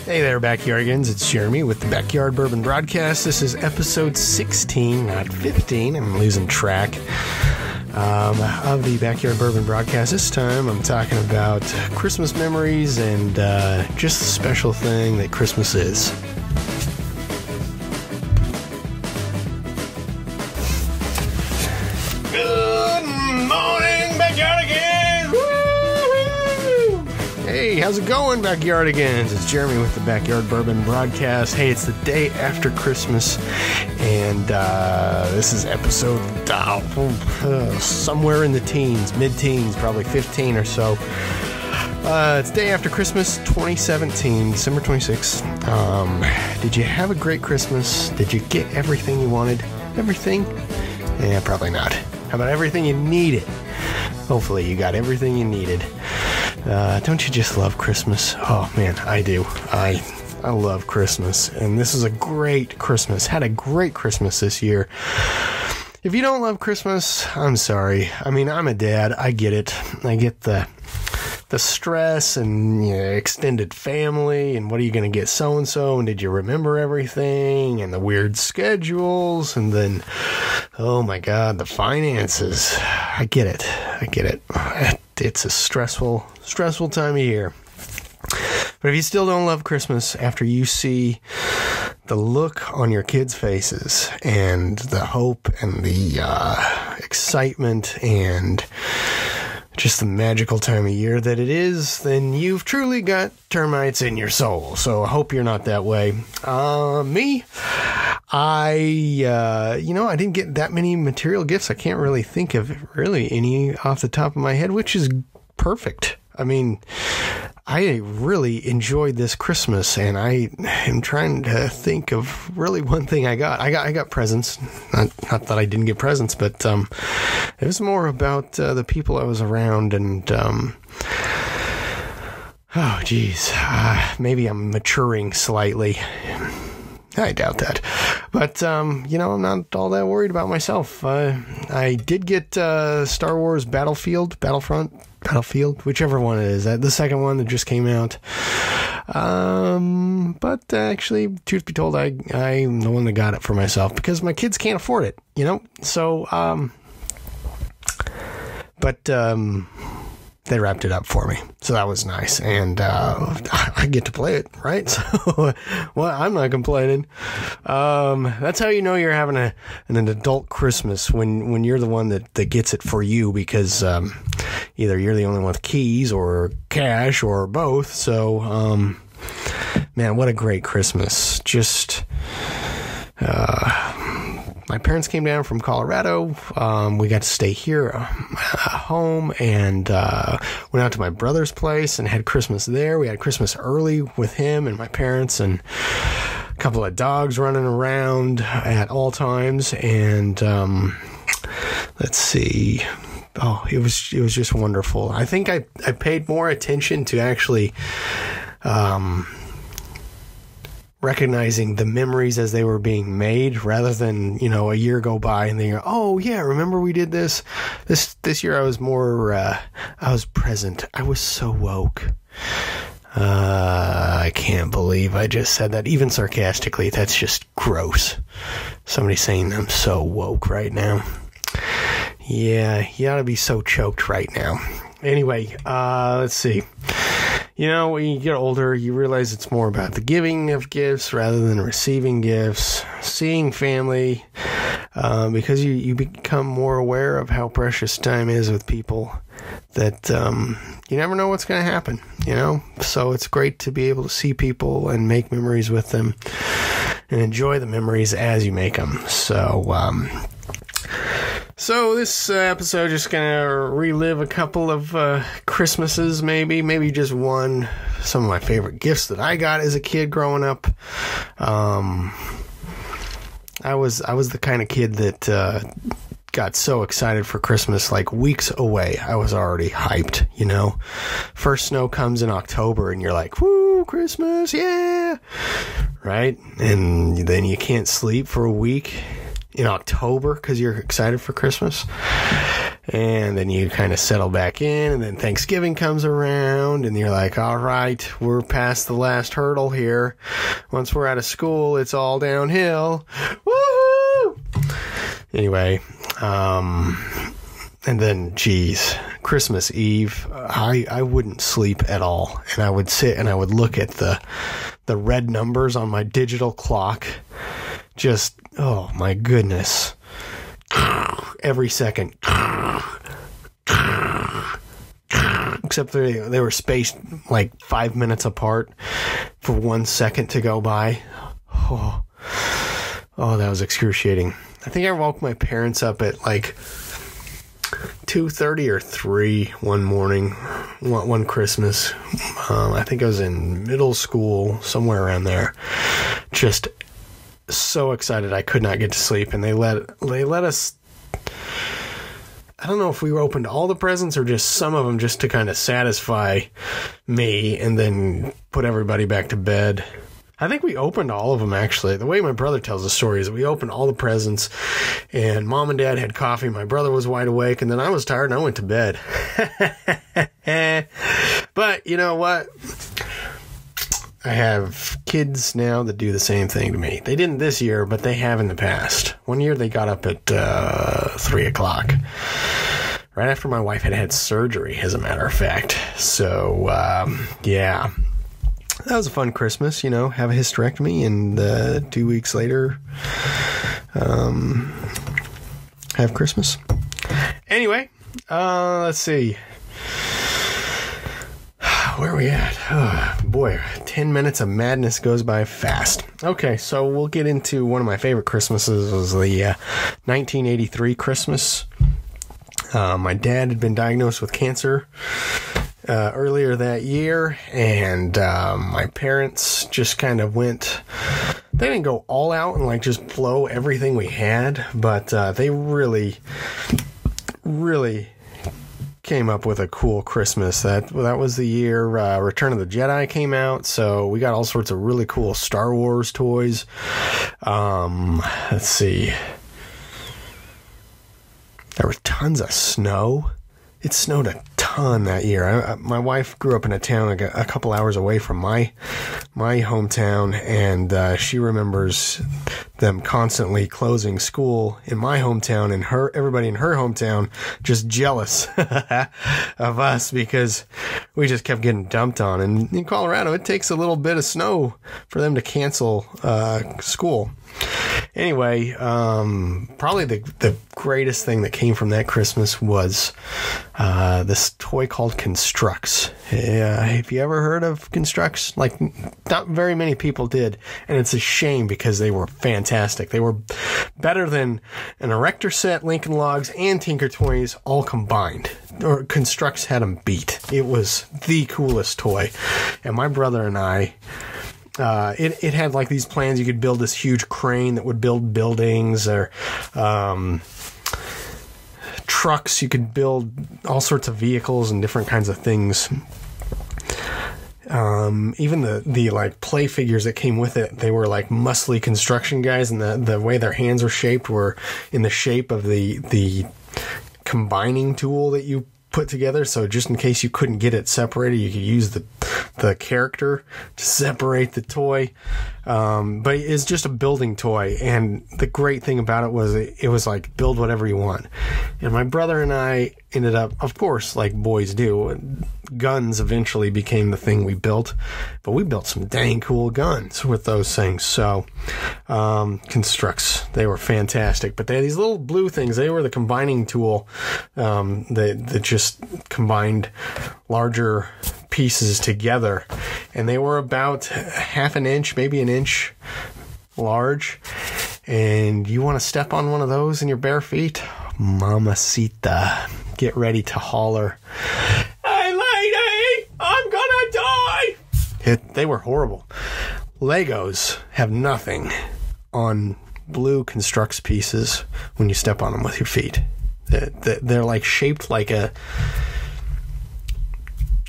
Hey there, Backyardigans. It's Jeremy with the Backyard Bourbon Broadcast. This is episode 16, not 15. I'm losing track of the Backyard Bourbon Broadcast. This time I'm talking about Christmas memories and just the special thing that Christmas is. Good morning, Backyardigans! Woo-hoo! Hey, how's it going, Backyardigans? It's Jeremy with the Backyard Bourbon Broadcast. Hey, it's the day after Christmas, and this is episode somewhere in the teens, mid-teens, probably 15 or so. It's day after Christmas, 2017, December 26th. Did you have a great Christmas? Did you get everything you wanted? Everything? Yeah, probably not. How about everything you needed? Hopefully you got everything you needed. Don't you just love Christmas? Oh man, I do. I love Christmas, and this is a great Christmas. Had a great Christmas this year. If you don't love Christmas, I'm sorry. I mean, I'm a dad. I get it. I get the stress and extended family and what are you going to get so-and-so and did you remember everything and the weird schedules and then, oh my God, the finances. I get it. It's a stressful time of year. But if you still don't love Christmas after you see the look on your kids' faces and the hope and the excitement and just the magical time of year that it is, then you've truly got termites in your soul. So I hope you're not that way. Me, I didn't get that many material gifts. I can't really think of really any off the top of my head, which is perfect. I mean, I really enjoyed this Christmas, and I am trying to think of really one thing I got. I got presents. Not that I didn't get presents, but it was more about the people I was around, and oh, geez, maybe I'm maturing slightly. I doubt that. But, I'm not all that worried about myself. I did get Star Wars Battlefront, whichever one it is. The second one that just came out. But actually, truth be told, I'm the one that got it for myself because my kids can't afford it, So, they wrapped it up for me. So that was nice. And I get to play it, right? So, well, I'm not complaining. That's how you know you're having an adult Christmas when you're the one that gets it for you because either you're the only one with keys or cash or both. So, man, what a great Christmas. Just... my parents came down from Colorado. We got to stay here home and went out to my brother's place and had Christmas there. We had Christmas early with him and my parents and a couple of dogs running around at all times. And let's see. Oh, it was just wonderful. I think I paid more attention to actually recognizing the memories as they were being made rather than, a year go by and then you're, oh yeah, remember we did this year. I was more, I was present. I was so woke. I can't believe I just said that, even sarcastically. That's just gross. Somebody saying I'm so woke right now. Yeah, you ought to be so choked right now. Anyway, let's see. When you get older, you realize it's more about the giving of gifts rather than receiving gifts, seeing family, because you become more aware of how precious time is with people that you never know what's going to happen, So it's great to be able to see people and make memories with them and enjoy the memories as you make them. So this episode just gonna relive a couple of Christmases, maybe just one. Some of my favorite gifts that I got as a kid growing up. I was the kind of kid that got so excited for Christmas, like weeks away. I was already hyped, First snow comes in October, and you're like, "Woo, Christmas, yeah!" Right? And then you can't sleep for a week in October because you're excited for Christmas. And then you kind of settle back in, and then Thanksgiving comes around, and you're like, all right, we're past the last hurdle here. Once we're out of school, it's all downhill. Woohoo! Anyway, and then, geez, Christmas Eve, I wouldn't sleep at all. And I would sit and I would look at the red numbers on my digital clock. Just, oh my goodness. Every second. Except they were spaced like 5 minutes apart for 1 second to go by. Oh, that was excruciating. I think I woke my parents up at like 2:30 or 3 one morning, one Christmas. I think I was in middle school, somewhere around there. Just so excited I could not get to sleep, and they let us. I don't know if we opened all the presents or just some of them, just to kind of satisfy me, and then put everybody back to bed. I think we opened all of them, actually. The way my brother tells the story is that we opened all the presents, and Mom and Dad had coffee, my brother was wide awake, and then I was tired and I went to bed. But you know what? I have kids now that do the same thing to me. They didn't this year, but they have in the past. One year they got up at 3 o'clock. Right after my wife had surgery, as a matter of fact. So, yeah. That was a fun Christmas, have a hysterectomy, and 2 weeks later, have Christmas. Anyway, let's see. Where are we at? Oh, boy, 10 minutes of madness goes by fast. Okay, so we'll get into one of my favorite Christmases. It was the 1983 Christmas. My dad had been diagnosed with cancer earlier that year, and my parents just kind of went. They didn't go all out and like just blow everything we had, but they really came up with a cool Christmas. That was the year Return of the Jedi came out, so we got all sorts of really cool Star Wars toys. Let's see. There was tons of snow. It snowed a ton that year. My wife grew up in a town a couple hours away from my hometown, and she remembers them constantly closing school in my hometown, and everybody in her hometown just jealous of us because we just kept getting dumped on. And in Colorado, it takes a little bit of snow for them to cancel school. Anyway, probably the greatest thing that came from that Christmas was this toy called Constructs. Have you ever heard of Constructs? Like, not very many people did, and it's a shame because they were fantastic. They were better than an Erector set, Lincoln Logs, and Tinker Toys all combined. Or Constructs had them beat. It was the coolest toy, and my brother and I. It had like these plans. You could build this huge crane that would build buildings, or trucks. You could build all sorts of vehicles and different kinds of things. Even the like play figures that came with it, they were like muscly construction guys, and the way their hands were shaped were in the shape of the combining tool that you put together. So just in case you couldn't get it separated, you could use the character to separate the toy. But it's just a building toy, and the great thing about it was it was like build whatever you want. And my brother and I ended up, of course, like boys do, guns eventually became the thing we built, but we built some dang cool guns with those things. So Constructs, they were fantastic, but they had these little blue things. They were the combining tool that just combined larger pieces together, and they were about half an inch, maybe an inch large. And you want to step on one of those in your bare feet? Mamacita, get ready to holler, "Hey lady, I'm gonna die!" They were horrible. Legos have nothing on blue Constructs pieces when you step on them with your feet. They're like shaped like a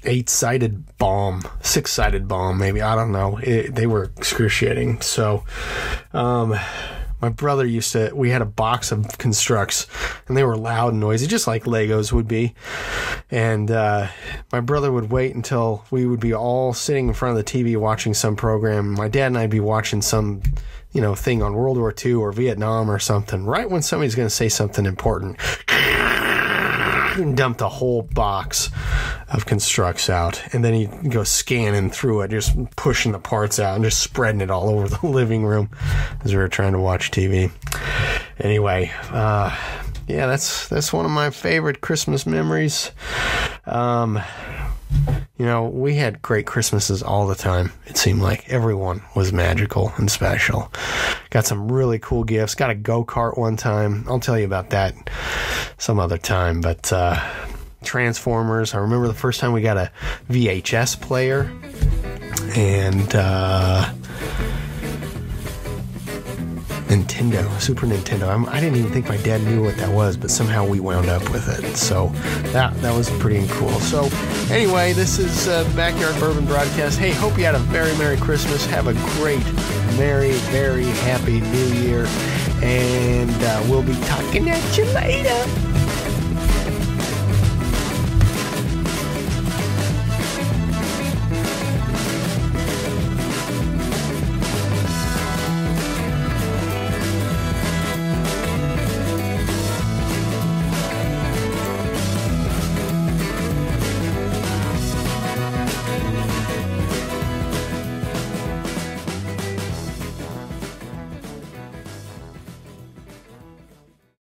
8-sided bomb, 6-sided bomb, maybe. I don't know. They were excruciating. So, My brother we had a box of Constructs, and they were loud and noisy, just like Legos would be. And my brother would wait until we would be all sitting in front of the TV watching some program. My dad and I'd be watching some, thing on World War II or Vietnam or something. Right when somebody's going to say something important, and dump the whole box of Constructs out, and then he'd go scanning through it, just pushing the parts out and just spreading it all over the living room as we were trying to watch TV. Anyway, that's one of my favorite Christmas memories. We had great Christmases all the time. It seemed like everyone was magical and special. Got some really cool gifts. Got a go-kart one time. I'll tell you about that some other time. But Transformers. I remember the first time we got a VHS player. And Super Nintendo. I didn't even think my dad knew what that was, but somehow we wound up with it. So that was pretty cool. So anyway, this is Backyard Bourbon Broadcast. Hey, hope you had a very Merry Christmas. Have a great, very, very happy New Year. And we'll be talking at you later.